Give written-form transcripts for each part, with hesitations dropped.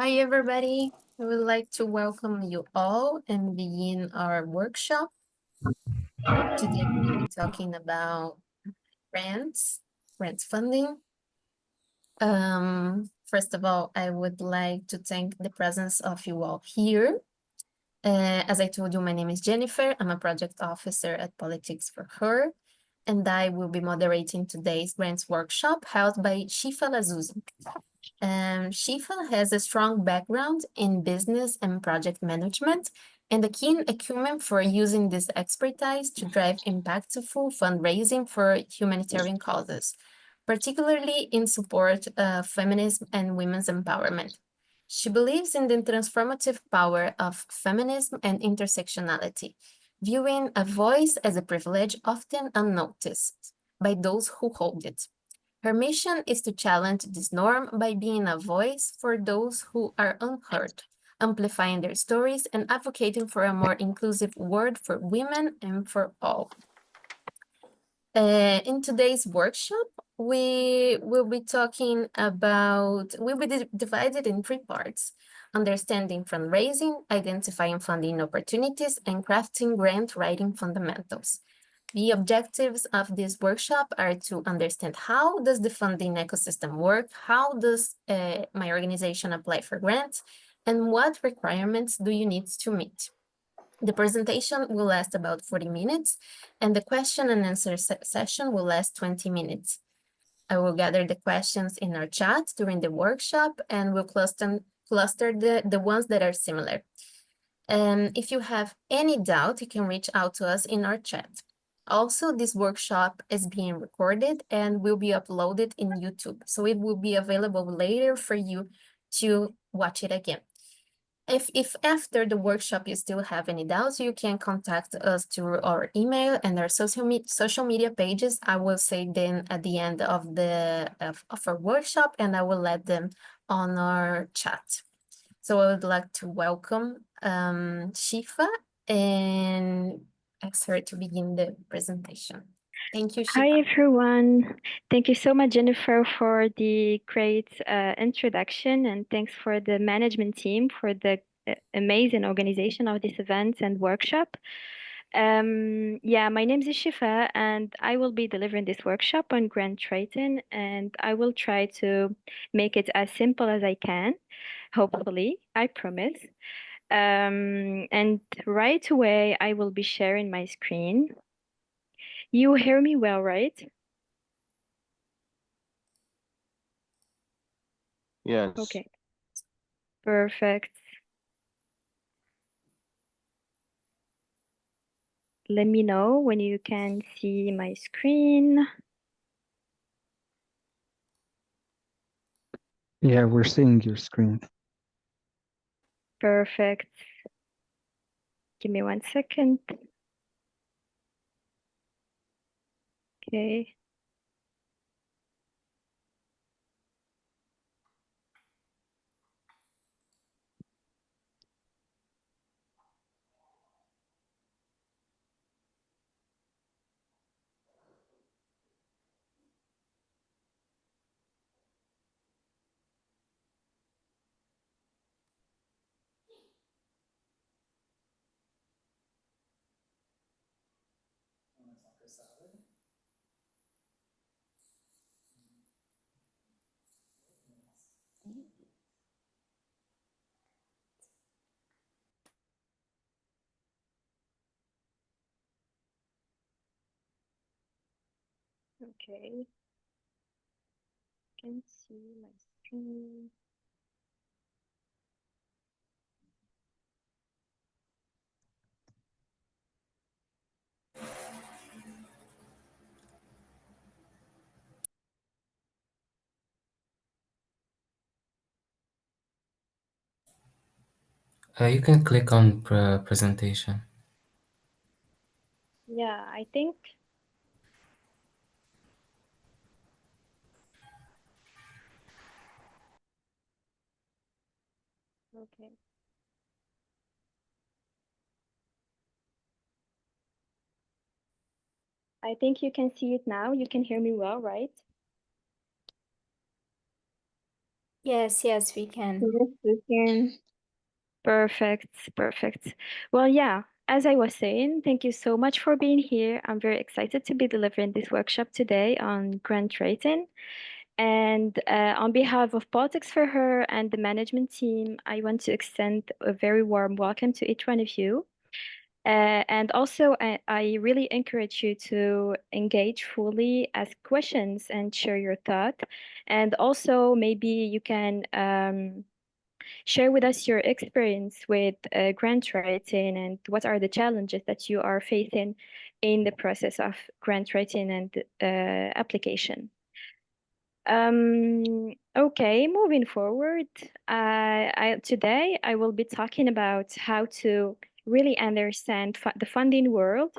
Hi, everybody. I would like to welcome you all and begin our workshop. Today, we'll be talking about grants funding. First of all, I would like to thank the presence of you all here. As I told you, my name is Jennifer. I'm a project officer at Politics for Her, and I will be moderating today's grants workshop held by Chifae laazouzi. Chifae has a strong background in business and project management and a keen acumen for using this expertise to drive impactful fundraising for humanitarian causes, particularly in support of feminism and women's empowerment. She believes in the transformative power of feminism and intersectionality, viewing a voice as a privilege often unnoticed by those who hold it. Her mission is to challenge this norm by being a voice for those who are unheard, amplifying their stories and advocating for a more inclusive world for women and for all. In today's workshop, we will be talking about, we'll be divided in 3 parts: understanding fundraising, identifying funding opportunities, and crafting grant writing fundamentals. The objectives of this workshop are to understand how does the funding ecosystem work, how does my organization apply for grants, and what requirements do you need to meet. The presentation will last about 40 minutes, and the question and answer session will last 20 minutes. I will gather the questions in our chat during the workshop, and we'll cluster the ones that are similar. If you have any doubt, you can reach out to us in our chat. Also, this workshop is being recorded and will be uploaded in YouTube, so it will be available later for you to watch it again. If after the workshop you still have any doubts, you can contact us through our email and our social media pages. I will say them at the end of our workshop, and I will let them on our chat. So I would like to welcome Chifae and ask her to begin the presentation. Thank you, Chifae. Hi, everyone. Thank you so much, Jennifer, for the great introduction, and thanks for the management team for the amazing organization of this event and workshop. My name is Chifae, and I will be delivering this workshop on grant writing, and I will try to make it as simple as I can, hopefully, I promise. And right away, I will be sharing my screen. You hear me well, right? Yes. Okay. Perfect. Let me know when you can see my screen. Yeah, we're seeing your screen. Perfect. Give me 1 second. Okay. Okay. Can see my screen. You can click on presentation. Yeah, I think. Okay. I think you can see it now. You can hear me well, right? Yes, yes, we can. Yes, we can. Perfect, perfect. Well, yeah, as I was saying, thank you so much for being here. I'm very excited to be delivering this workshop today on grant writing. And on behalf of Politics for Her and the management team, I want to extend a very warm welcome to each one of you. And also, I really encourage you to engage fully, ask questions, and share your thought. And also, maybe you can share with us your experience with grant writing and what are the challenges that you are facing in the process of grant writing and application. Okay, moving forward, today I will be talking about how to really understand the funding world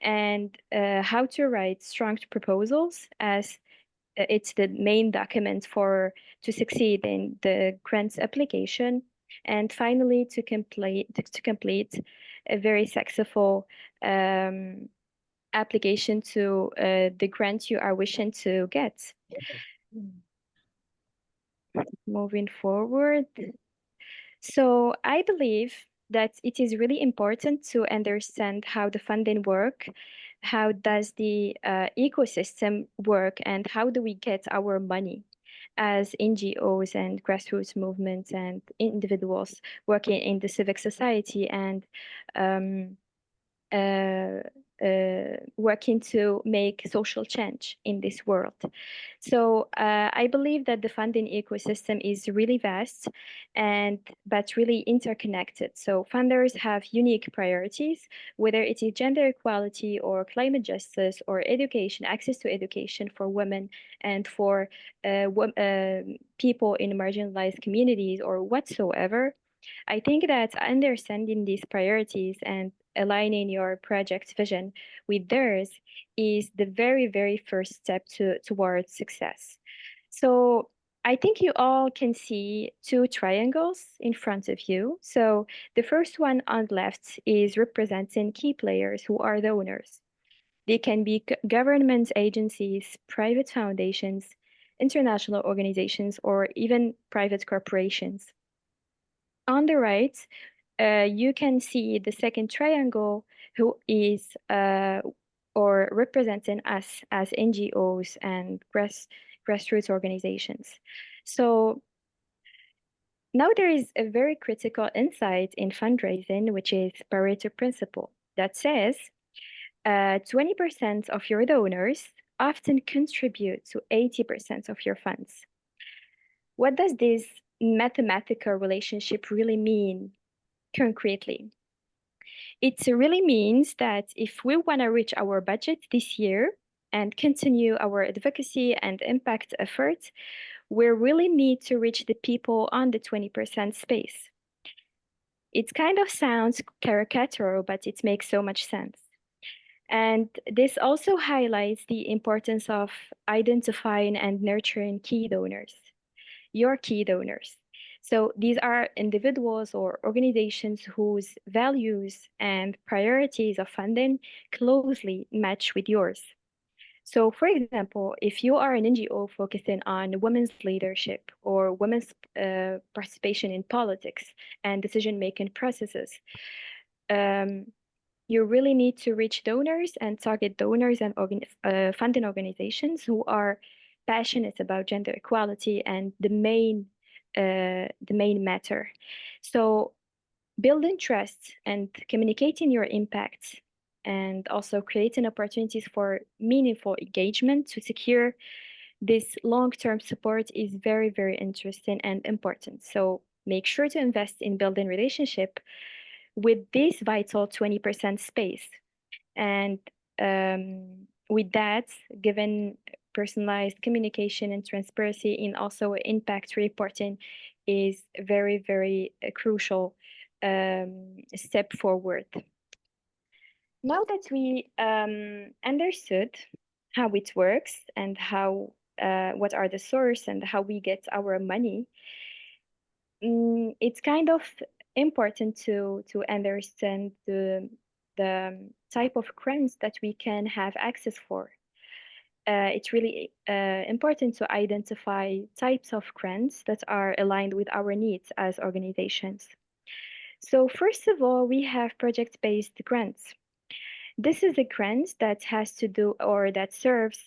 and how to write strong proposals as it's the main document for to succeed in the grants application, and finally to complete a very successful application to the grant you are wishing to get. Moving forward. So I believe that it is really important to understand how the funding work, how does the ecosystem work, and how do we get our money as NGOs and grassroots movements and individuals working in the civic society and um, uh, working to make social change in this world. So I believe that the funding ecosystem is really vast and but really interconnected. So funders have unique priorities, whether it is gender equality or climate justice or education, access to education for women and for people in marginalized communities or whatsoever. I think that understanding these priorities and aligning your project vision with theirs is the very, very first step towards success. So I think you all can see two triangles in front of you. So the first one on the left is representing key players who are the owners. They can be government agencies, private foundations, international organizations, or even private corporations. On the right, you can see the second triangle, who is or representing us as NGOs and grassroots organizations. So now there is a very critical insight in fundraising, which is Pareto principle, that says 20% of your donors often contribute to 80% of your funds. What does this mathematical relationship really mean concretely? It really means that if we want to reach our budget this year and continue our advocacy and impact efforts, we really need to reach the people on the 20% space. It kind of sounds caricatural, but it makes so much sense. And this also highlights the importance of identifying and nurturing key donors, your key donors. So these are individuals or organizations whose values and priorities of funding closely match with yours. So, for example, if you are an NGO focusing on women's leadership or women's participation in politics and decision-making processes, um, you really need to reach donors and target donors and funding organizations who are passionate about gender equality and the main matter. So building trust and communicating your impact and also creating opportunities for meaningful engagement to secure this long-term support is very, very interesting and important. So make sure to invest in building relationship with this vital 20% space. And with that, given personalized communication and transparency and also impact reporting is very, very crucial step forward. Now that we understood how it works and how what are the source and how we get our money, it's kind of important to understand the type of grants that we can have access for. it's really important to identify types of grants that are aligned with our needs as organizations. So first of all, we have project-based grants. This is a grant that has to do or that serves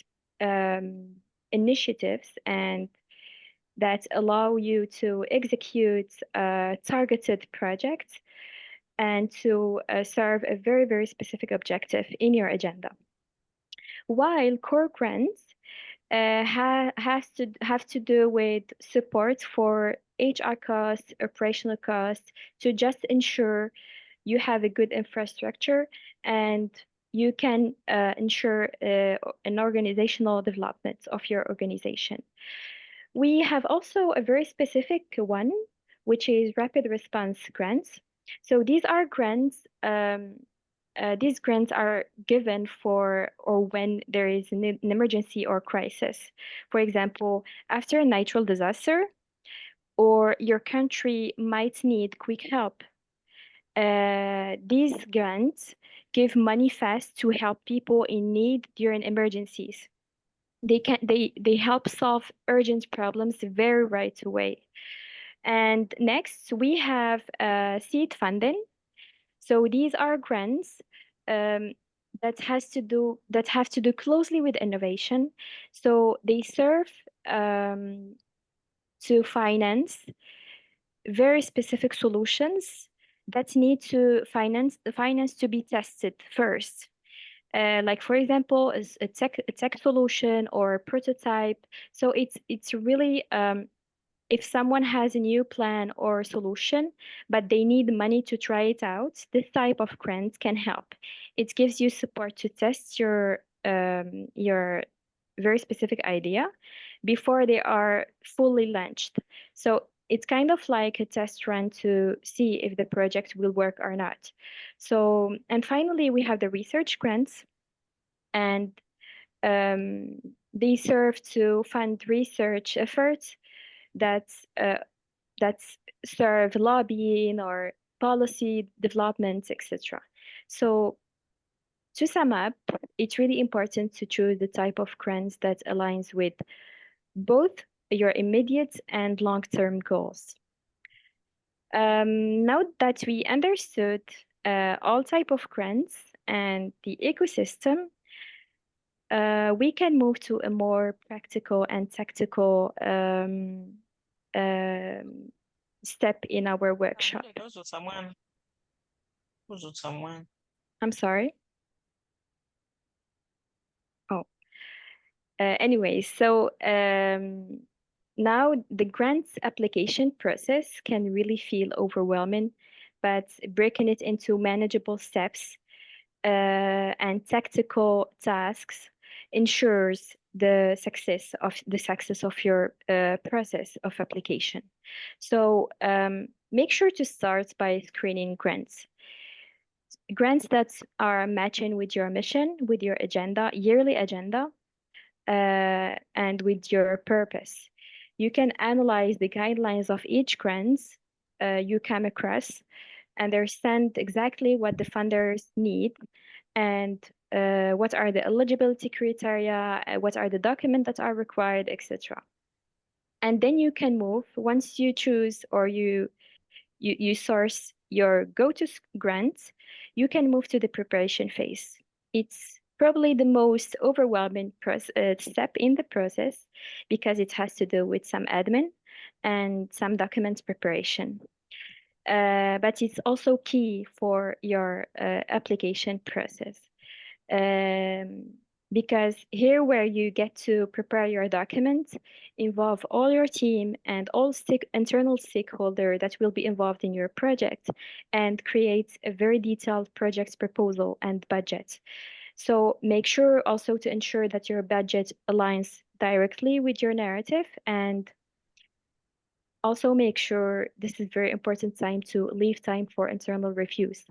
initiatives and that allow you to execute targeted projects and to serve a very, very specific objective in your agenda. While core grants have to do with support for HR costs, operational costs, to just ensure you have a good infrastructure and you can ensure an organizational development of your organization. We have also a very specific one, which is rapid response grants. So these are grants. These grants are given for or when there is an emergency or crisis. For example, after a natural disaster, or your country might need quick help. These grants give money fast to help people in need during emergencies. They help solve urgent problems very right away. And next we have seed funding. So these are grants that have to do closely with innovation. So they serve to finance very specific solutions that need to finance to be tested first. Like for example, is a tech solution or a prototype. So it's really if someone has a new plan or solution, but they need money to try it out, this type of grant can help. It gives you support to test your very specific idea before they are fully launched. So it's kind of like a test run to see if the project will work or not. So, and finally, we have the research grants, and they serve to fund research efforts that serve lobbying or policy development, etc. So to sum up, it's really important to choose the type of grants that aligns with both your immediate and long-term goals. Now that we understood all type of grants and the ecosystem, we can move to a more practical and tactical step in our workshop. I'm sorry. Oh. Anyway, so now the grants application process can really feel overwhelming, but breaking it into manageable steps and tactical tasks ensures the success of your process of application. So make sure to start by screening grants. Grants that are matching with your mission, with your agenda, yearly agenda, and with your purpose. You can analyze the guidelines of each grant you come across, understand exactly what the funders need, and what are the eligibility criteria, what are the documents that are required, etc. And then you can move, once you choose or you source your go-to grant, you can move to the preparation phase. It's probably the most overwhelming step in the process because it has to do with some admin and some document preparation. But it's also key for your application process. Because here where you get to prepare your documents, involve all your team and all internal stakeholders that will be involved in your project, and create a very detailed project proposal and budget. So make sure also to ensure that your budget aligns directly with your narrative, and also make sure, this is very important time, to leave time for internal reviews.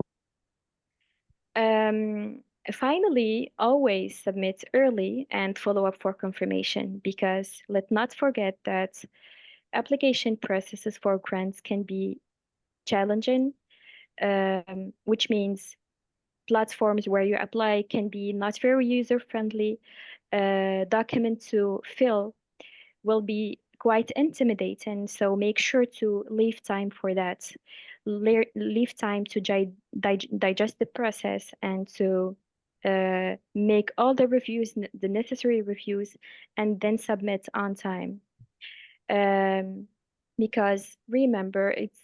Finally, always submit early and follow up for confirmation, because let's not forget that application processes for grants can be challenging, which means platforms where you apply can be not very user-friendly. document to fill will be quite intimidating. So make sure to leave time for that. Leave time to digest the process and to make all the reviews, the necessary reviews, and then submit on time. Because remember, it's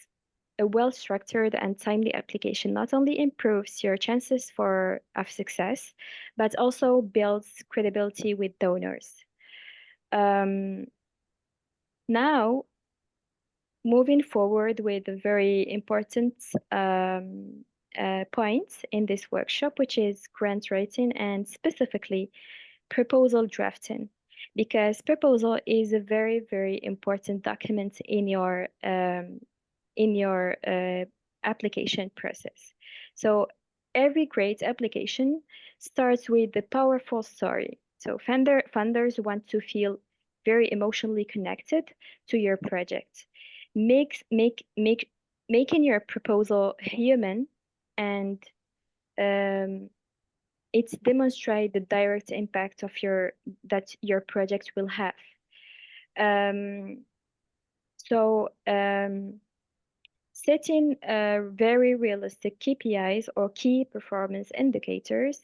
a well-structured and timely application not only improves your chances of success, but also builds credibility with donors. Now, moving forward with a very important point in this workshop, which is grant writing and specifically proposal drafting, because proposal is a very, very important document in your application process. So every great application starts with a powerful story. So funders want to feel very emotionally connected to your project. Making your proposal human and it demonstrates the direct impact of that your project will have. Setting very realistic KPIs or key performance indicators.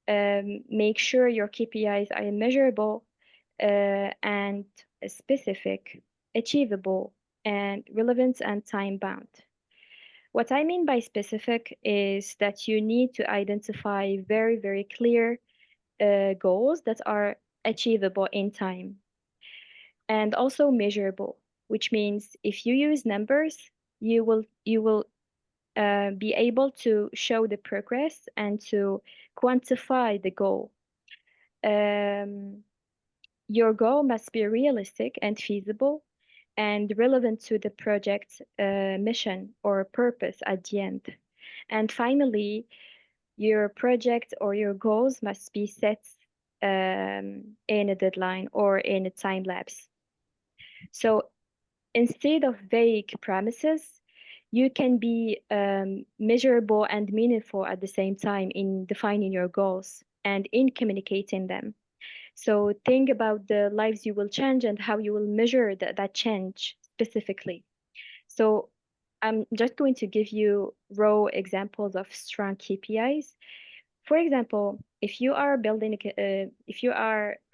Make sure your KPIs are measurable and specific, achievable, and relevant and time-bound. What I mean by specific is that you need to identify very, very clear goals that are achievable in time and also measurable, which means if you use numbers, you will be able to show the progress and to quantify the goal. Your goal must be realistic and feasible and relevant to the project's mission or purpose at the end. And finally, your project or your goals must be set in a deadline or in a time lapse. So instead of vague promises, you can be measurable and meaningful at the same time in defining your goals and in communicating them. So think about the lives you will change and how you will measure that change specifically. So I'm just going to give you raw examples of strong KPIs. For example, if you are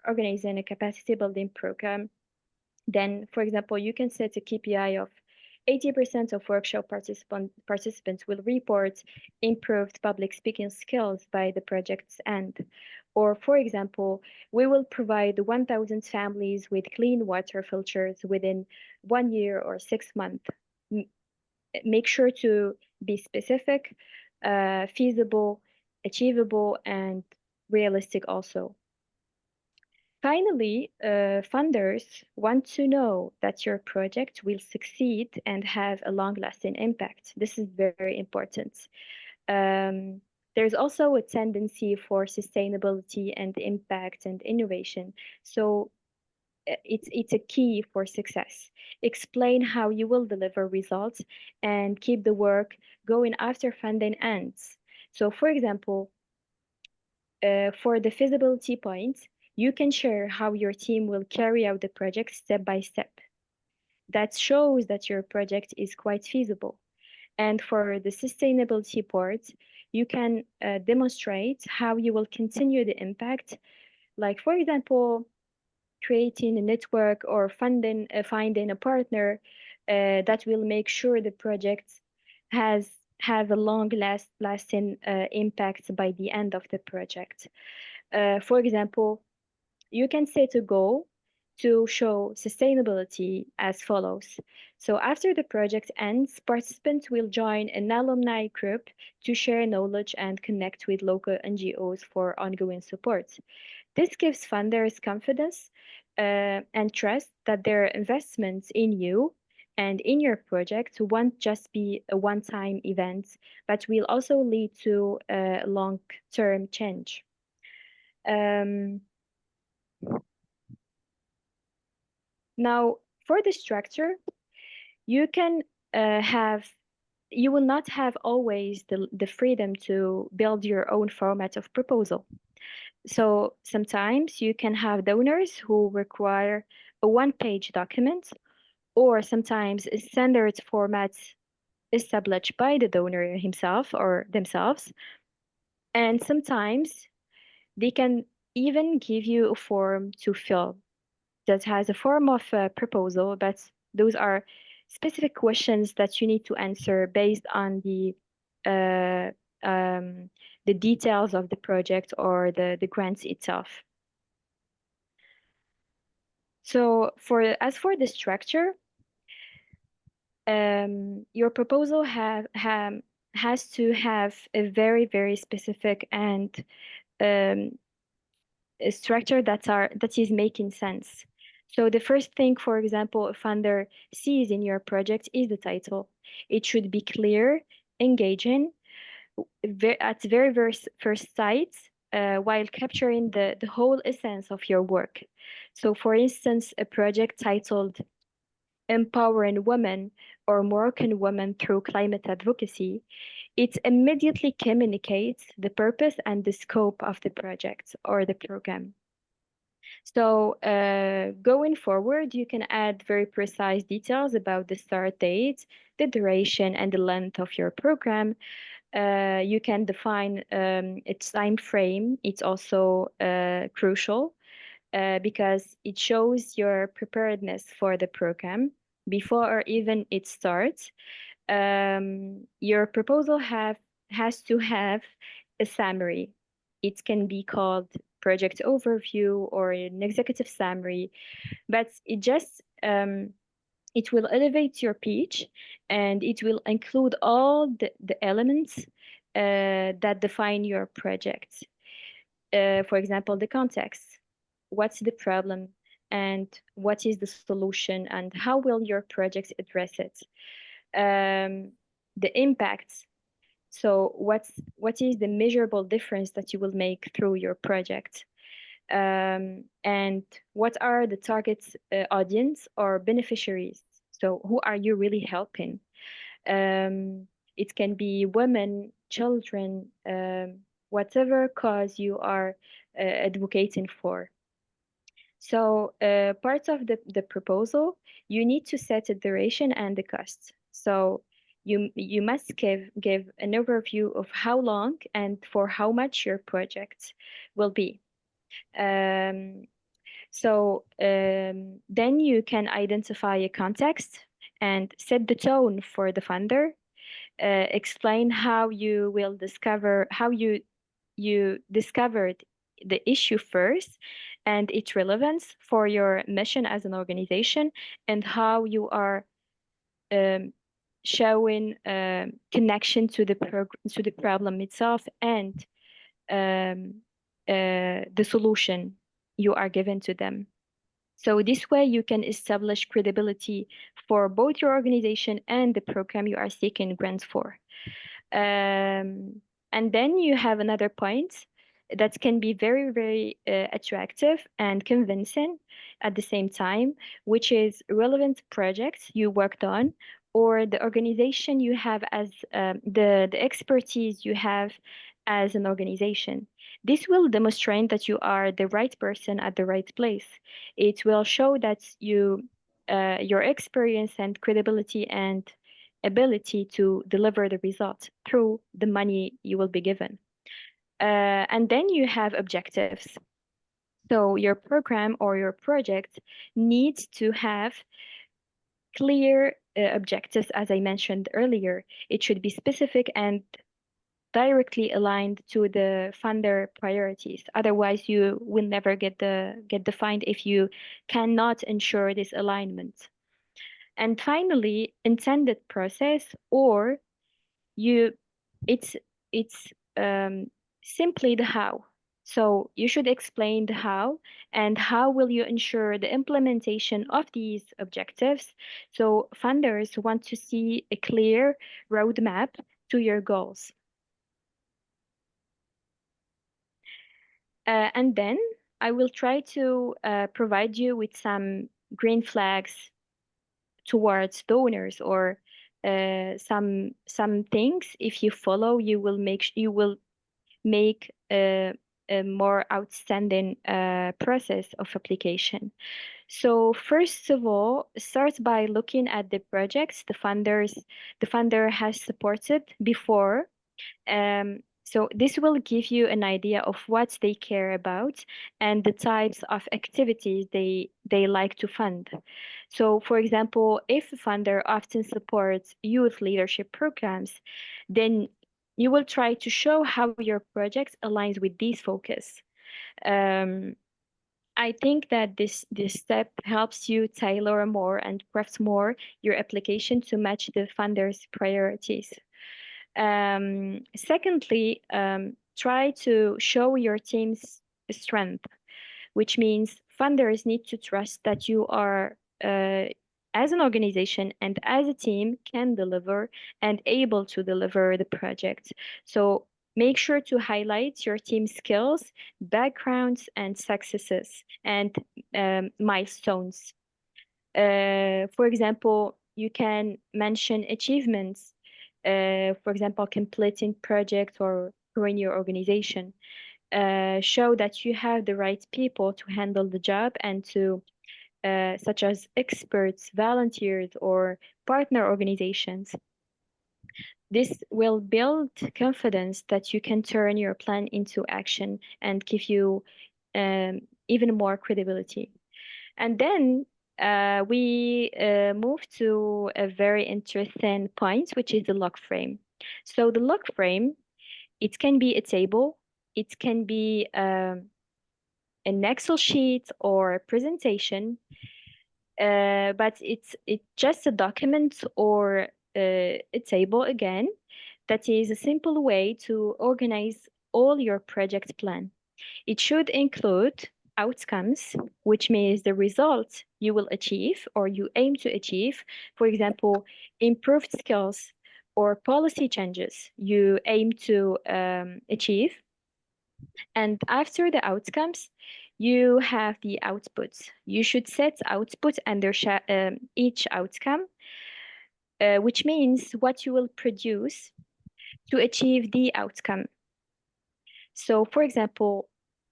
organizing a capacity building program, then, for example, you can set a KPI of 80% of workshop participants will report improved public speaking skills by the project's end. Or, for example, we will provide 1,000 families with clean water filters within 1 year or 6 months. Make sure to be specific, feasible, achievable, and realistic also. Finally, funders want to know that your project will succeed and have a long-lasting impact. This is very important. There's also a tendency for sustainability and impact and innovation. So it's a key for success. Explain how you will deliver results and keep the work going after funding ends. So, for example, for the feasibility point, you can share how your team will carry out the project step by step. That shows that your project is quite feasible. And for the sustainability part, you can demonstrate how you will continue the impact, like, for example, creating a network or finding a partner that will make sure the project have a lasting impact by the end of the project. For example, you can set a goal to show sustainability as follows. So after the project ends, participants will join an alumni group to share knowledge and connect with local NGOs for ongoing support. This gives funders confidence and trust that their investments in you and in your project won't just be a one-time event, but will also lead to a long-term change. Now, for the structure, you can have you will not have always the freedom to build your own format of proposal. So sometimes you can have donors who require a one-page document, or sometimes a standard format established by the donor himself or themselves. And sometimes they can even give you a form to fill that has a form of a proposal, but those are specific questions that you need to answer based on uh, the details of the project or the grants itself. So as for the structure, your proposal has to have a very, very specific and um, a structure that is making sense. So the first thing, for example, a funder sees in your project is the title. It should be clear, engaging, at very first sight, while capturing the whole essence of your work. So for instance, a project titled Empowering Women or Moroccan Women Through Climate Advocacy, it immediately communicates the purpose and the scope of the project or the program. So going forward, you can add very precise details about the start date, the duration, and the length of your program. You can define its time frame. It's also crucial because it shows your preparedness for the program before even it starts. Your proposal has to have a summary. It can be called project overview or an executive summary, but it will elevate your pitch and it will include all the elements that define your project. For example, the context, what's the problem, and what is the solution, and how will your project address it? The impact. So what is the measurable difference that you will make through your project? And what are the target audience or beneficiaries? So who are you really helping? It can be women, children, whatever cause you are advocating for. So part of the proposal, you need to set a duration and the cost. So you must give an overview of how long and for how much your project will be. Then you can identify a context and set the tone for the funder. Explain how you will discover how you discovered the issue first and its relevance for your mission as an organization, and how you are um, showing connection to the problem itself and the solution you are given to them. So this way you can establish credibility for both your organization and the program you are seeking grants for. And then you have another point that can be very, very attractive and convincing at the same time, which is relevant projects you worked on or the organization you have as the expertise you have as an organization. This will demonstrate that you are the right person at the right place. It will show that your experience and credibility and ability to deliver the result through the money you will be given. And then you have objectives. So your program or your project needs to have clear objectives, as I mentioned earlier. It should be specific and directly aligned to the funder priorities. Otherwise, you will never get defined if you cannot ensure this alignment. And finally, intended process, or it's simply the how. So you should explain the how and how will you ensure the implementation of these objectives. So funders want to see a clear roadmap to your goals. And then I will try to provide you with some green flags towards donors or some things. If you follow, you will make a more outstanding process of application. So first of all, start by looking at the projects the funder has supported before. So this will give you an idea of what they care about and the types of activities they like to fund. So for example, if a funder often supports youth leadership programs, then you will try to show how your project aligns with these focus. I think that this step helps you tailor more and craft more your application to match the funder's priorities. Secondly, try to show your team's strength, which means funders need to trust that you are, as an organization and as a team, can deliver and able to deliver the project. So make sure to highlight your team's skills, backgrounds, and successes and milestones. For example, you can mention achievements, for example, completing projects or growing your organization. Show that you have the right people to handle the job and to, such as experts, volunteers, or partner organizations. This will build confidence that you can turn your plan into action and give you even more credibility. And then we move to a very interesting point, which is the log frame. So the log frame, it can be a table, it can be an Excel sheet or a presentation, but it's just a document or a table again. That is a simple way to organize all your project plan. It should include outcomes, which means the results you will achieve or you aim to achieve. For example, improved skills or policy changes you aim to achieve. And after the outcomes, you have the outputs. You should set output under each outcome, which means what you will produce to achieve the outcome. So, for example,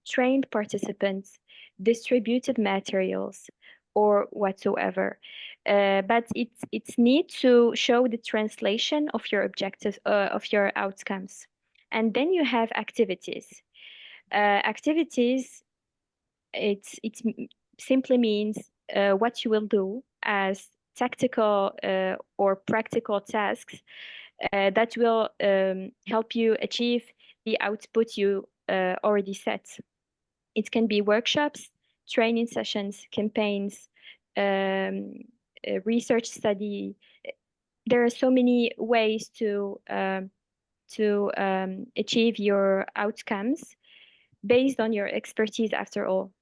trained participants, distributed materials, or whatsoever. But it's need to show the translation of your objectives, of your outcomes. And then you have activities. Activities, it simply means what you will do as tactical or practical tasks that will help you achieve the output you already set. It can be workshops, training sessions, campaigns, research study. There are so many ways to achieve your outcomes based on your expertise after all.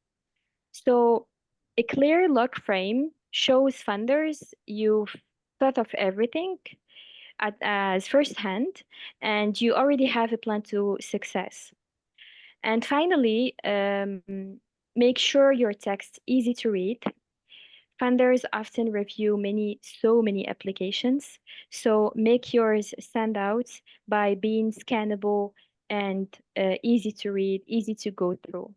So a clear log frame shows funders you've thought of everything as firsthand, and you already have a plan to success. And finally, make sure your text easy to read. Funders often review so many applications, so make yours stand out by being scannable and easy to read, easy to go through.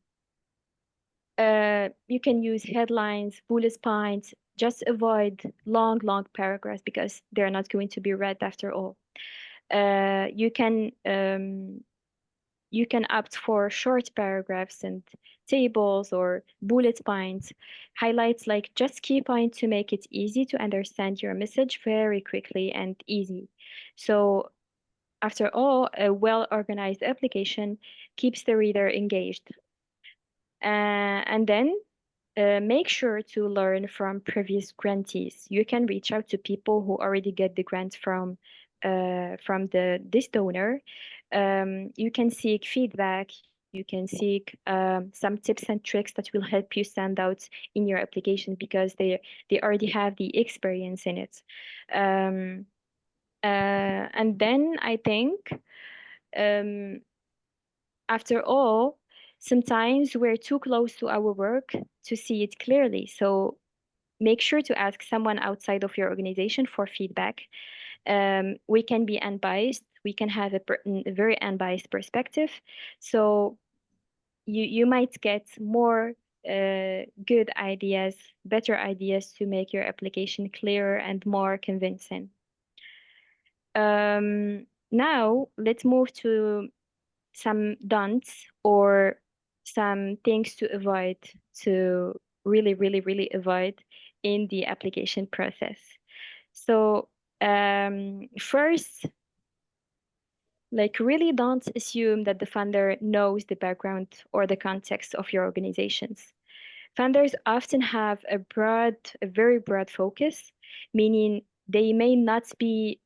You can use headlines, bullet points, just avoid long paragraphs because they're not going to be read after all. You can opt for short paragraphs and tables or bullet points, highlights like just key points to make it easy to understand your message very quickly and easy. So after all, a well-organized application keeps the reader engaged. And then make sure to learn from previous grantees. You can reach out to people who already get the grant from this donor. You can seek feedback. You can seek some tips and tricks that will help you stand out in your application because they already have the experience in it. And then I think after all, sometimes we're too close to our work to see it clearly. So make sure to ask someone outside of your organization for feedback. We can be unbiased. We can have a very unbiased perspective. So you might get more good ideas, better ideas to make your application clearer and more convincing. Now let's move to some don'ts or some things to avoid, to really avoid in the application process. So first, like, really don't assume that the funder knows the background or the context of your organizations. Funders often have a very broad focus, meaning they may not be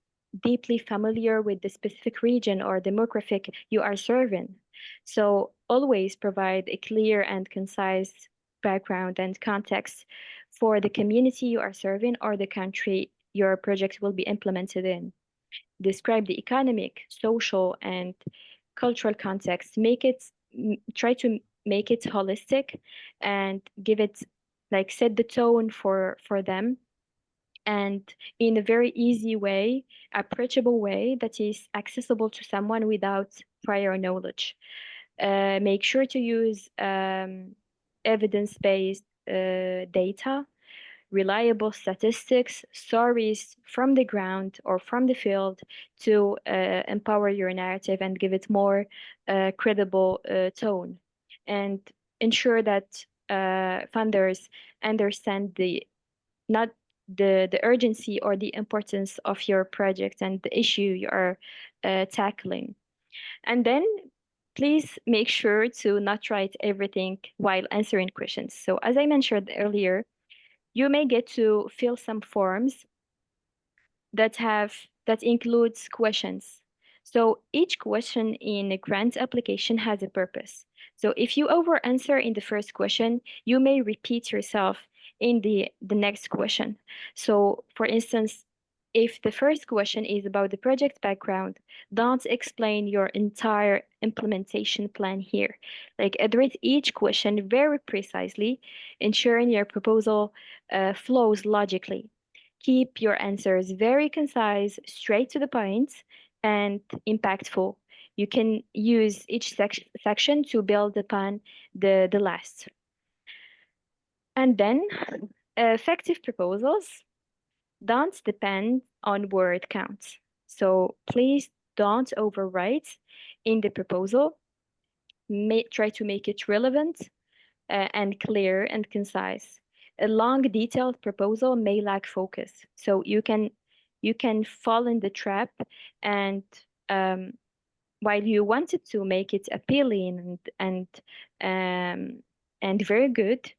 deeply familiar with the specific region or demographic you are serving. So always provide a clear and concise background and context for the community you are serving or the country your project will be implemented in. Describe the economic, social, and cultural context. Try to make it holistic and give it, like, set the tone for them, and in a very easy way, approachable way that is accessible to someone without prior knowledge. Make sure to use evidence-based data, reliable statistics, stories from the ground or from the field to empower your narrative and give it more credible tone. And ensure that funders understand not the urgency or the importance of your project and the issue you are tackling. And then please make sure to not write everything while answering questions. So as I mentioned earlier, you may get to fill some forms that includes questions. So each question in a grant application has a purpose. So if you over answer in the first question, you may repeat yourself in the next question. So for instance, if the first question is about the project background, don't explain your entire implementation plan here. Like, address each question very precisely, ensuring your proposal flows logically. Keep your answers very concise, straight to the point, and impactful. You can use each section to build upon the last. And then effective proposals don't depend on word count. So please don't overwrite in the proposal. Try to make it relevant and clear and concise. A long, detailed proposal may lack focus. So you can fall in the trap, and while you wanted to make it appealing and very good,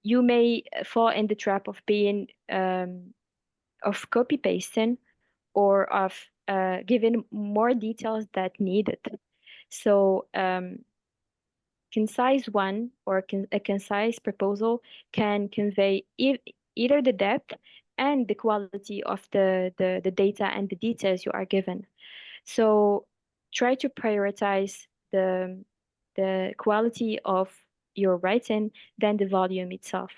you may fall in the trap of being of copy pasting or of giving more details that needed. So concise one or a concise proposal can convey either the depth and the quality of the data and the details you are given. So try to prioritize the quality of your writing than the volume itself.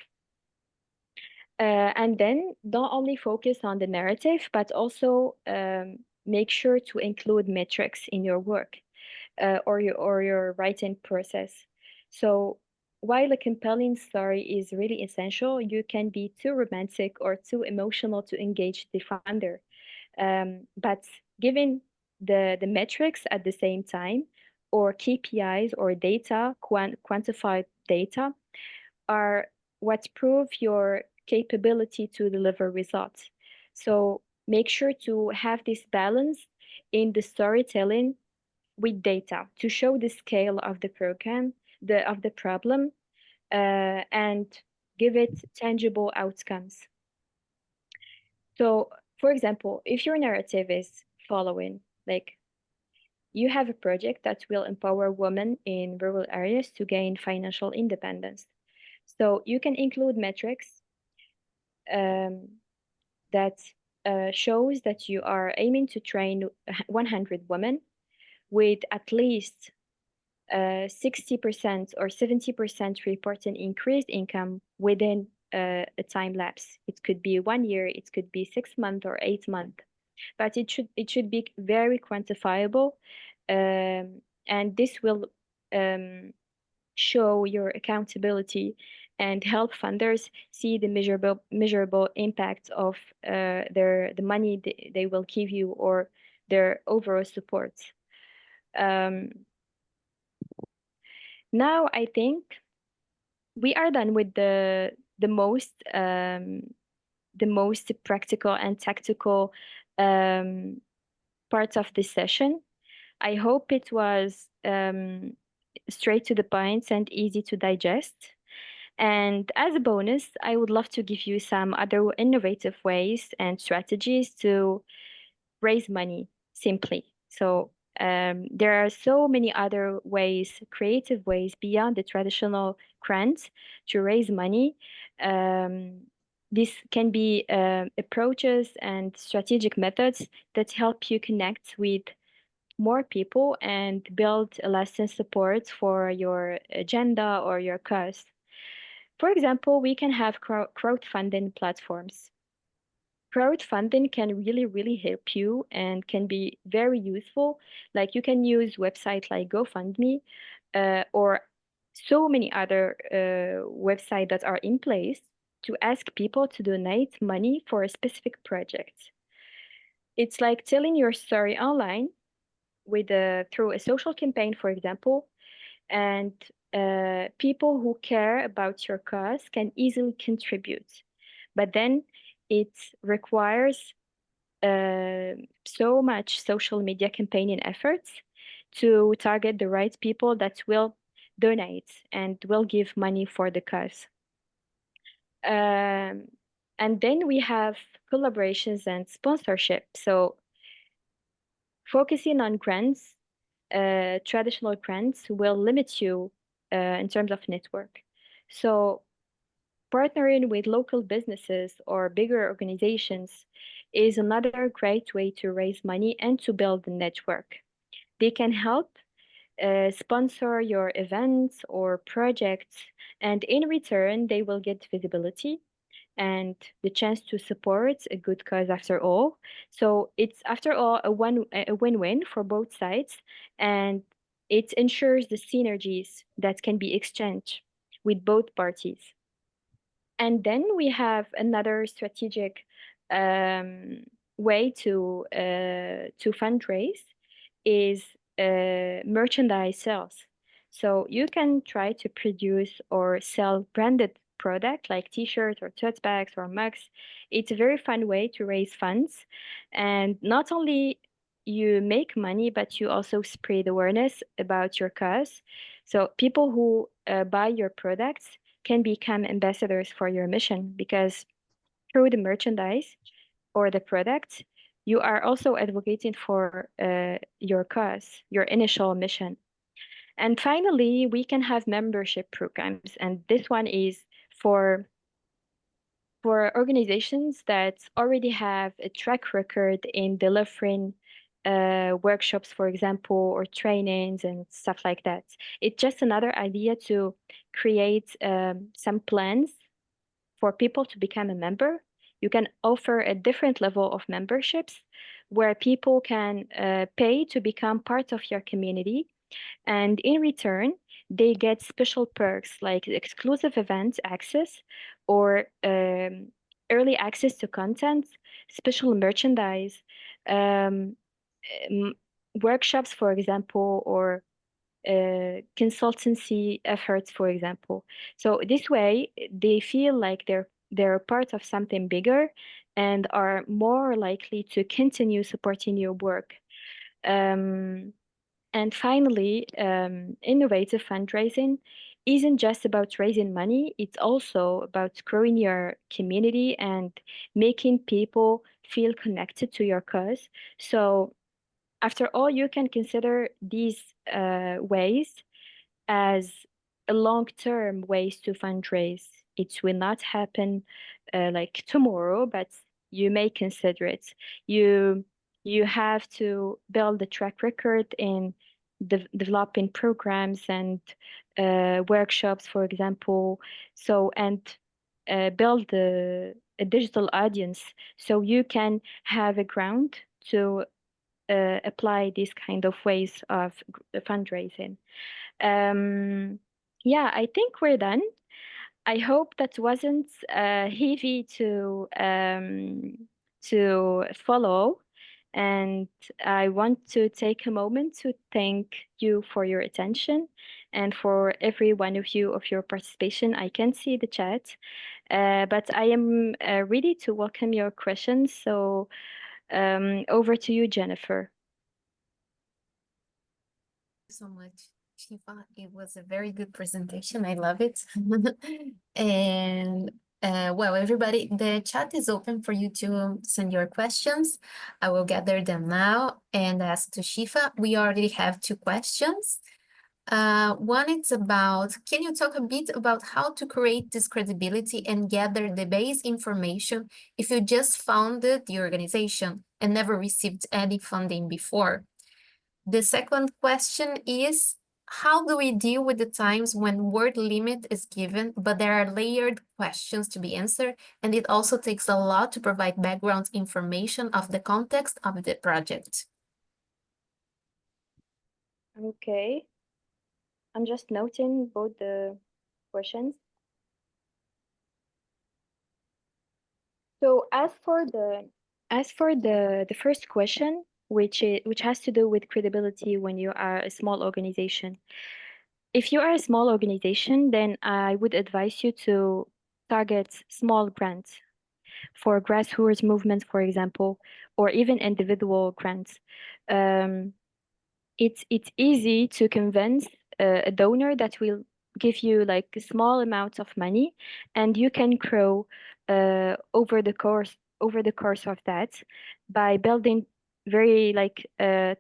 And then don't only focus on the narrative, but also make sure to include metrics in your work or your writing process. So while a compelling story is really essential, you can be too romantic or too emotional to engage the funder. But giving the metrics at the same time, or KPIs or data, quantified data, are what prove your capability to deliver results. So make sure to have this balance in the storytelling with data to show the scale of the program, of the problem, and give it tangible outcomes. So, for example, if your narrative is following, like, you have a project that will empower women in rural areas to gain financial independence. So you can include metrics that shows that you are aiming to train 100 women with at least 60% or 70% reporting increased income within a time lapse. It could be 1 year, it could be 6 months or 8 months. but it should be very quantifiable, and this will show your accountability and help funders see the measurable impact of the money they will give you or their overall support. Now I think we are done with the most practical and tactical parts of this session. I hope it was straight to the point and easy to digest. And as a bonus, I would love to give you some other innovative ways and strategies to raise money simply. So there are so many other ways, creative ways beyond the traditional grants to raise money. This can be approaches and strategic methods that help you connect with more people and build a lasting support for your agenda or your cause. For example, we can have crowdfunding platforms. Crowdfunding can really help you and can be very useful. Like you can use websites like GoFundMe or so many other websites that are in place to ask people to donate money for a specific project. It's like telling your story online with through a social campaign, for example, and people who care about your cause can easily contribute. But then it requires so much social media campaigning efforts to target the right people that will donate and will give money for the cause. And then we have collaborations and sponsorship. So focusing on grants, traditional grants will limit you in terms of network. So partnering with local businesses or bigger organizations is another great way to raise money and to build a network. They can help sponsor your events or projects, and in return, they will get visibility and the chance to support a good cause after all. So it's after all a win-win for both sides, and it ensures the synergies that can be exchanged with both parties. And then we have another strategic way to fundraise is merchandise sales. So you can try to produce or sell branded product like t-shirts or tote bags or mugs. It's a very fun way to raise funds, and not only you make money, but you also spread awareness about your cause. So people who buy your products can become ambassadors for your mission, because through the merchandise or the product, you are also advocating for your cause, your initial mission. And finally, we can have membership programs, and this one is for organizations that already have a track record in delivering workshops, for example, or trainings and stuff like that. It's just another idea to create some plans for people to become a member. You can offer a different level of memberships where people can pay to become part of your community. And in return, they get special perks like exclusive event access or early access to content, special merchandise, um, workshops, for example, or consultancy efforts, for example. So this way, they feel like they're part of something bigger and are more likely to continue supporting your work. And finally, innovative fundraising isn't just about raising money, it's also about growing your community and making people feel connected to your cause. So after all, you can consider these ways as a long-term ways to fundraise. It will not happen like tomorrow, but you may consider it. You have to build a track record in developing programs and workshops, for example. So and build a digital audience so you can have a ground to apply these kind of ways of fundraising. Yeah, I think we're done. I hope that wasn't heavy to follow, and I want to take a moment to thank you for your attention and for every one of you of your participation. I can see the chat, but I am ready to welcome your questions. So over to you, Jennifer. So much, Shifa. It was a very good presentation. I love it. And well, everybody, the chat is open for you to send your questions. I will gather them now and ask to Shifa. We already have 2 questions. One is about, can you talk a bit about how to create this credibility and gather the base information if you just founded the organization and never received any funding before? The second question is, how do we deal with the times when word limit is given, but there are layered questions to be answered, and it also takes a lot to provide background information of the context of the project? Okay. I'm just noting both the questions. So as for the first question, which has to do with credibility when you are a small organization. If you are a small organization, then I would advise you to target small grants for grassroots movements, for example, or even individual grants. It's easy to convince a donor that will give you like a small amount of money, and you can grow over the course of that by building very like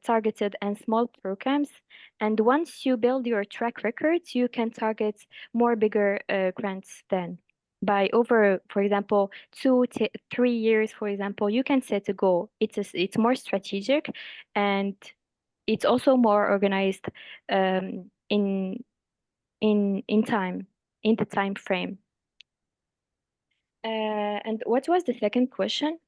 targeted and small programs. And once you build your track record, you can target more bigger grants then. By over, for example, 3 years, for example, you can set a goal. It's more strategic, and it's also more organized in time, in the time frame. And what was the second question?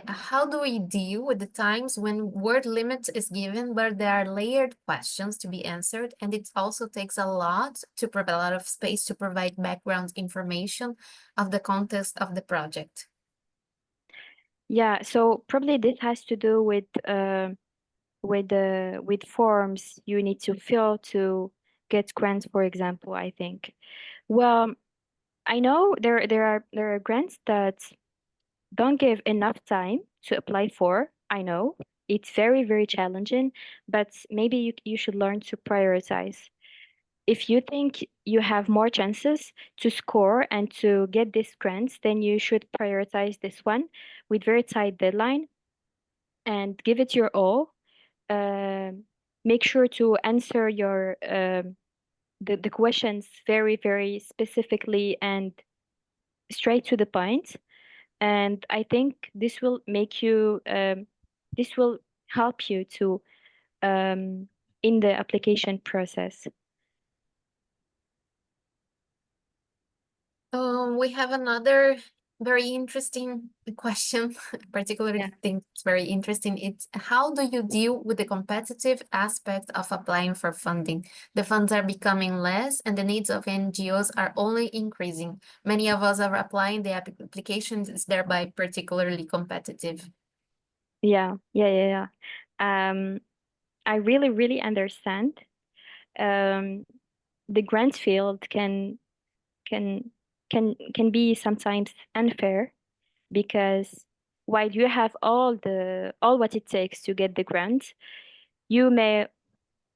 How do we deal with the times when word limit is given, but there are layered questions to be answered, and it also takes a lot of space to provide background information of the context of the project? Yeah, so probably this has to do with forms you need to fill to get grants, for example, I think. Well, I know there are grants that don't give enough time to apply for. I know it's very, very challenging, but maybe you should learn to prioritize. If you think you have more chances to score and to get these grants, then you should prioritize this one with very tight deadline and give it your all. Make sure to answer your the questions very, very specifically and straight to the point. And I think this will make you this will help you to in the application process. We have another very interesting question, particularly Yeah. I think it's very interesting. It's how do you deal with the competitive aspect of applying for funding? The funds are becoming less and the needs of NGOs are only increasing. Many of us are applying, the application is thereby particularly competitive. Yeah. I really, really understand. The grant field can can be sometimes unfair because while you have all what it takes to get the grant, you may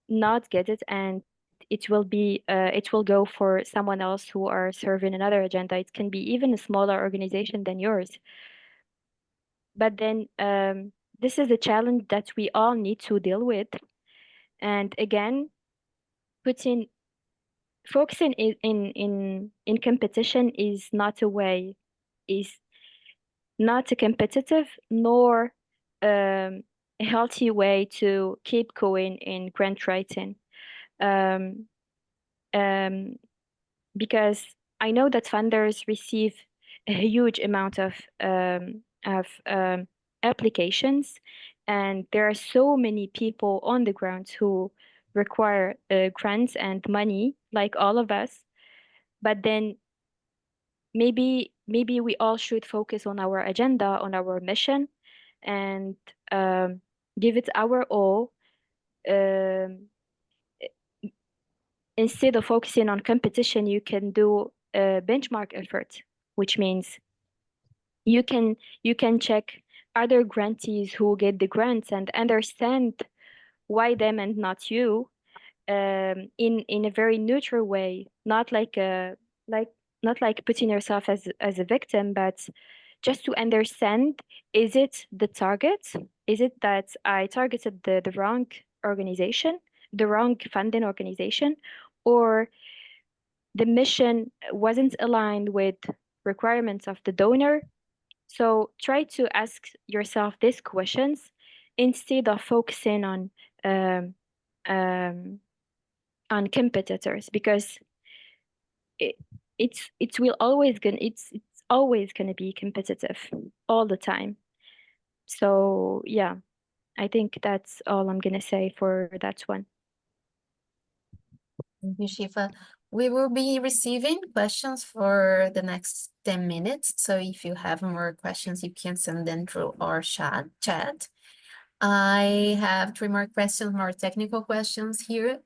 not get it, and it will go for someone else who are serving another agenda. It can be even a smaller organization than yours. But then this is a challenge that we all need to deal with. And again, putting focusing in competition is not a way, is not a competitive nor a healthy way to keep going in grant writing. Um, um, because I know that funders receive a huge amount of applications, and there are so many people on the ground who require grants and money, like all of us. But then maybe we all should focus on our agenda, on our mission, and um, give it our all. Um, Instead of focusing on competition, you can do a benchmark effort, which means you can check other grantees who get the grants and understand why them and not you, in a very neutral way, not like like not like putting yourself as a victim, but just to understand, is it the target? Is it that I targeted the wrong organization, the wrong funding organization, or the mission wasn't aligned with requirements of the donor? So try to ask yourself these questions instead of focusing um, um, on competitors, because it, it's always gonna be competitive all the time. So yeah, I think that's all I'm gonna say for that one. Thank you, Shifa. We will be receiving questions for the next 10 minutes. So if you have more questions, you can send them through our chat. I have 3 more questions, more technical questions here.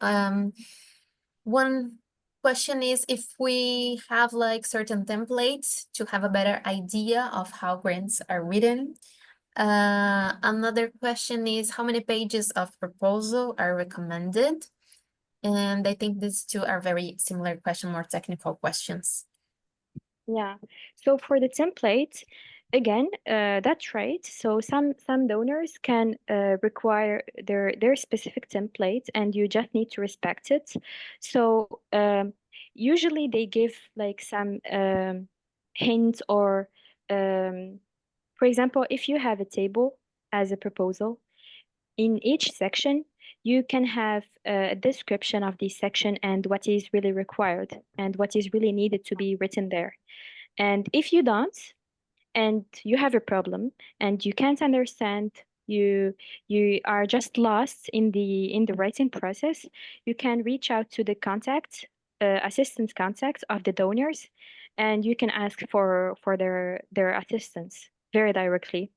One question is if we have like certain templates to have a better idea of how grants are written. Another question is how many pages of proposal are recommended? And I think these two are very similar question, more technical questions. Yeah. So for the template, again, that's right. So some donors can require their specific template, and you just need to respect it. So usually they give like some hints, or for example, if you have a table as a proposal, in each section, you can have a description of the section and what is really required and what is really needed to be written there. And if you don't, and you have a problem and you can't understand, you are just lost in the writing process, you can reach out to the contact assistance contact of the donors, and you can ask for their assistance very directly.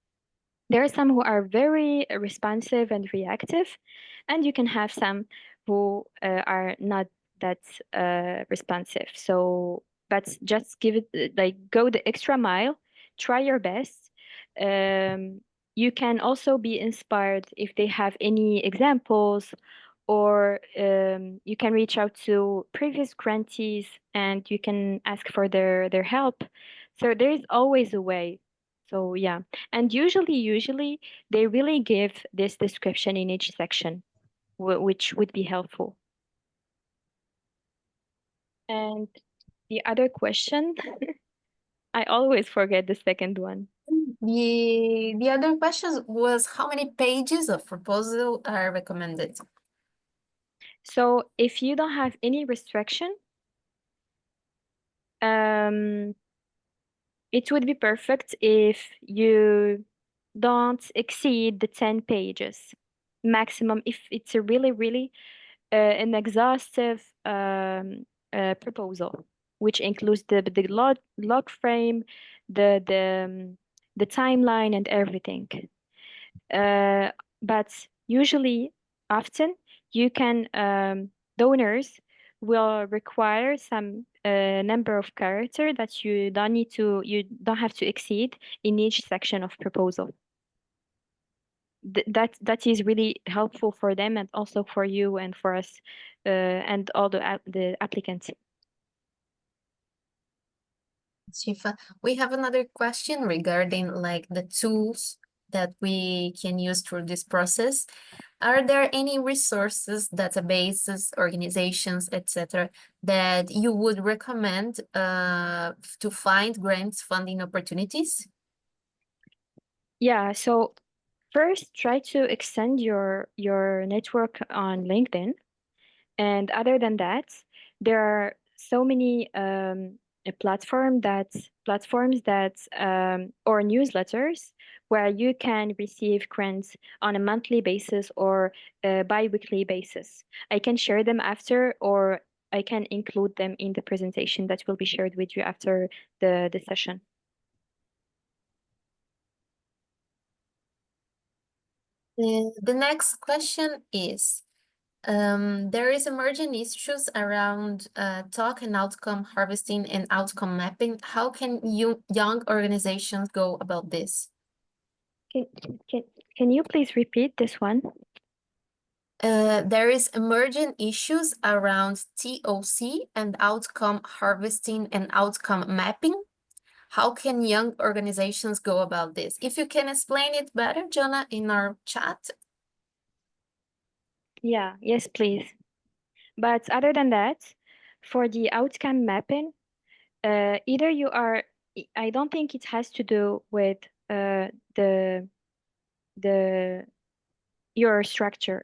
There are some who are very responsive and reactive, and you can have some who are not that responsive. So, but just give it like go the extra mile, try your best. Um, you can also be inspired if they have any examples, or you can reach out to previous grantees and you can ask for their help. So there is always a way. So yeah, and usually they really give this description in each section, which would be helpful. And the other question, I always forget the second one. The other question was how many pages of proposal are recommended? So if you don't have any restriction, it would be perfect if you don't exceed the 10 pages maximum, if it's a really an exhaustive proposal, which includes the log frame, the timeline and everything. But usually, often, you can donors will require some number of character that you don't have to exceed in each section of proposal. That is really helpful for them and also for you and for us and all the applicants. Shifa, we have another question regarding like the tools that we can use through this process. Are there any resources, databases, organizations, etc., that you would recommend to find grants funding opportunities? Yeah, so first try to extend your network on LinkedIn. And other than that, there are so many platforms that or newsletters where you can receive grants on a monthly basis or a bi-weekly basis. I can share them after, or I can include them in the presentation that will be shared with you after the session. The next question is, there is emerging issues around talk and outcome harvesting and outcome mapping. How can young organizations go about this? Can you please repeat this one? There is emerging issues around TOC and outcome harvesting and outcome mapping. How can young organizations go about this? If you can explain it better, Jonah, in our chat. Yeah, yes, please. But other than that, for the outcome mapping, either you are, I don't think it has to do with the your structure.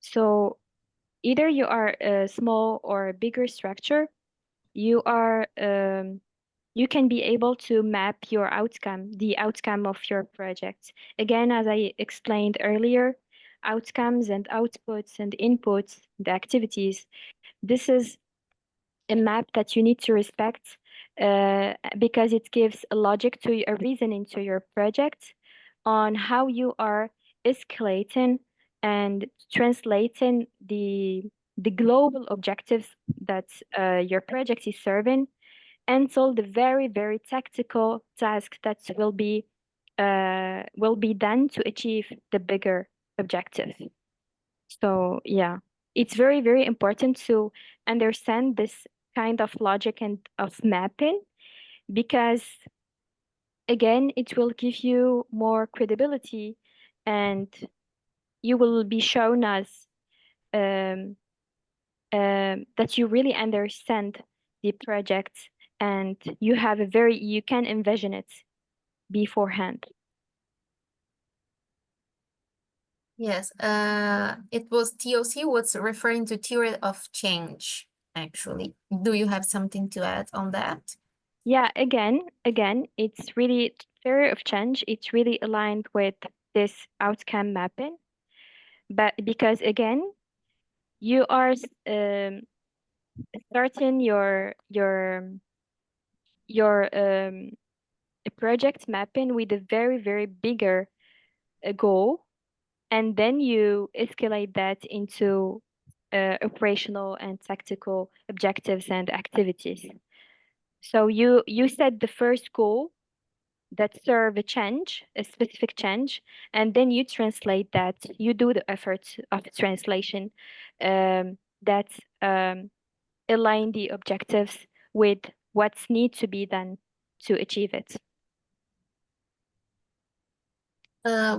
So either you are a small or a bigger structure, you are you can be able to map your outcome, the outcome of your project. Again, as I explained earlier, outcomes and outputs and inputs, the activities, this is a map that you need to respect because it gives a logic to a reasoning to your project on how you are escalating and translating the global objectives that your project is serving until the very, very tactical task that will be done to achieve the bigger objective. So yeah, it's very, very important to understand this kind of logic and of mapping because again, it will give you more credibility and you will be shown as that you really understand the project and you can envision it beforehand. Yes, it was TOC was referring to theory of change, actually. Do you have something to add on that? Yeah, again, it's really theory of change. It's really aligned with this outcome mapping, but because again, you are starting your project mapping with a very, very bigger goal, and then you escalate that into operational and tactical objectives and activities. So you set the first goal that serve a change, a specific change, and then you translate that. You do the effort of translation that align the objectives with what's need to be done to achieve it.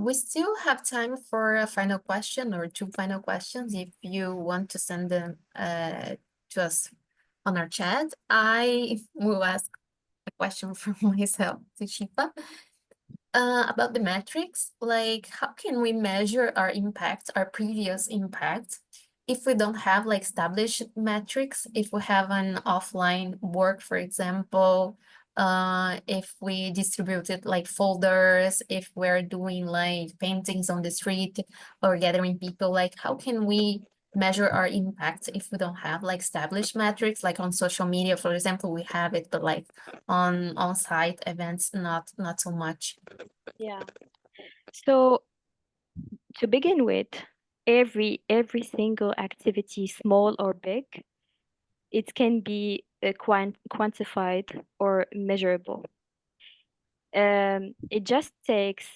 We still have time for a final question or two final questions if you want to send them to us on our chat. I will ask a question from myself to Chifae about the metrics. Like, how can we measure our impact, our previous impact, if we don't have like established metrics? If we have an offline work, for example, if we distributed like folders, if we're doing like paintings on the street or gathering people, like how can we measure our impact if we don't have like established metrics? Like on social media, for example, we have it, but like on site events, not so much. Yeah. So to begin with, every single activity, small or big, it can be quantified or measurable. It just takes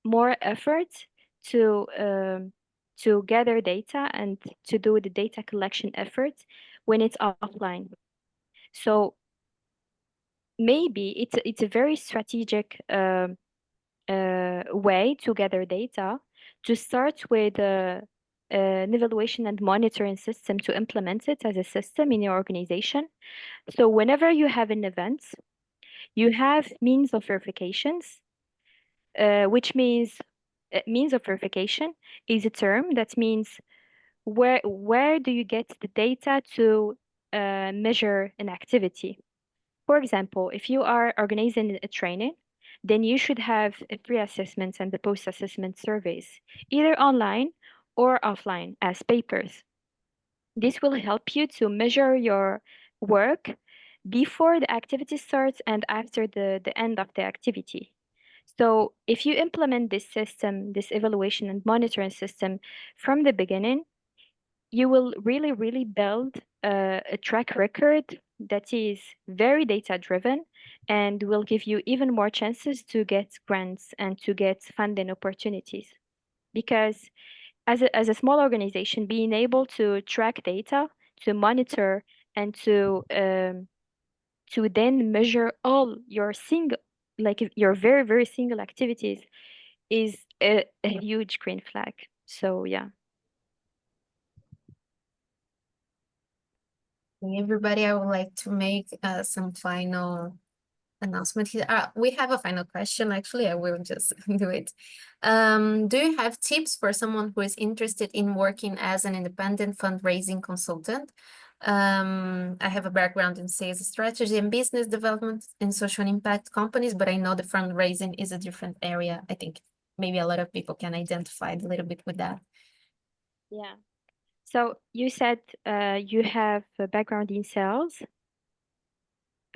more effort to gather data and to do the data collection effort when it's offline. So maybe it's a very strategic way to gather data to start with an evaluation and monitoring system to implement it as a system in your organization. So whenever you have an event, you have means of verifications, which means of verification is a term that means where do you get the data to measure an activity. For example, if you are organizing a training, then you should have a pre-assessments and the post-assessment surveys, either online or offline as papers. This will help you to measure your work before the activity starts and after the end of the activity. So if you implement this system, this evaluation and monitoring system from the beginning, you will really build a track record that is very data driven and will give you even more chances to get grants and to get funding opportunities. Because as a small organization, being able to track data, to monitor, and to then measure all your your very single activities is a huge green flag. So yeah. Everybody, I would like to make some final announcement here. We have a final question. Actually, I will just do it. Do you have tips for someone who is interested in working as an independent fundraising consultant? I have a background in sales strategy and business development in social impact companies, but I know the fundraising is a different area. I think maybe a lot of people can identify a little bit with that. Yeah. So you said you have a background in sales.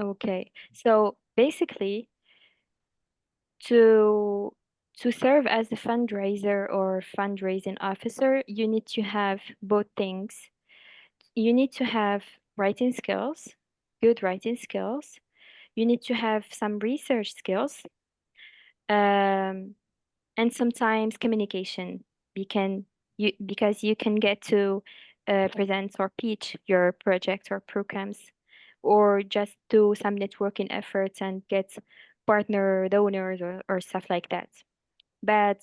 Okay. So basically, to serve as a fundraiser or fundraising officer, you need to have both things. You need to have writing skills, good writing skills. You need to have some research skills, and sometimes communication. Because you can get to present or pitch your projects or programs, or just do some networking efforts and get partner donors or stuff like that. But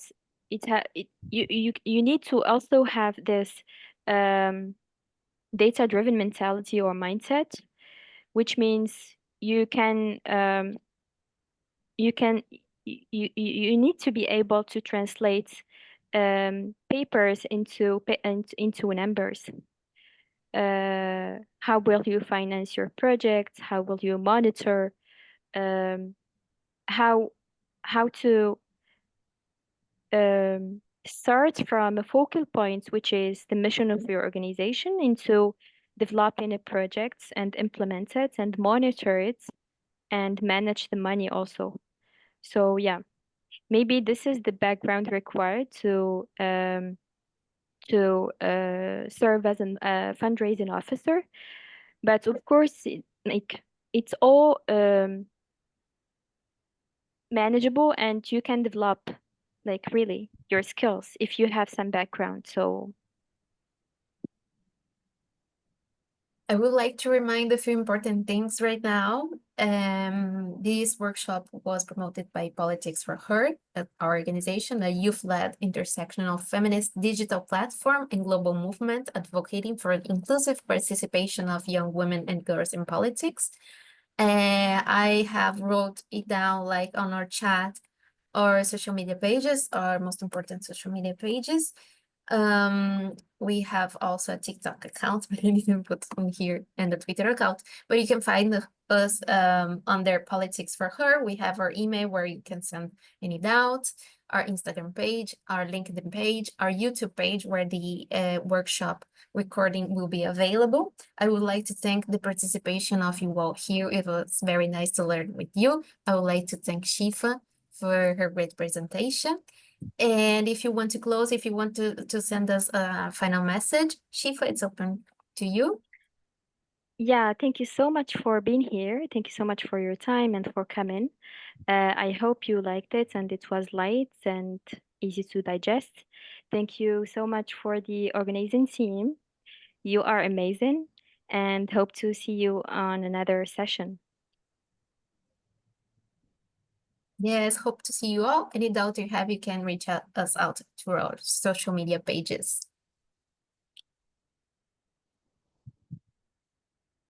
you need to also have this data-driven mentality or mindset, which means you need to be able to translate papers into numbers. How will you finance your project? How will you monitor? How to start from a focal point, which is the mission of your organization, into developing a project and implement it and monitor it and manage the money also. So yeah, maybe this is the background required to serve as a fundraising officer. But of course, it's all manageable, and you can develop really your skills if you have some background. So I would like to remind a few important things right now. This workshop was promoted by Politics for Her, our organization, a youth-led intersectional feminist digital platform and global movement advocating for an inclusive participation of young women and girls in politics. I have wrote it down on our chat or social media pages, our most important social media pages. We have also a TikTok account, but I didn't put on here, and the Twitter account, but you can find us under Politics for Her. We have our email where you can send any doubts, our Instagram page, our LinkedIn page, our YouTube page where the workshop recording will be available. I would like to thank the participation of you all here. It was very nice to learn with you. I would like to thank Chifae for her great presentation. And if you want to close, if you want to send us a final message, Chifae, it's open to you. yeah, thank you so much for being here. Thank you so much for your time and for coming. I hope you liked it and it was light and easy to digest. Thank you so much for the organizing team. You are amazing, and hope to see you on another session. Yes, hope to see you all. Any doubt you have, you can reach us out to our social media pages.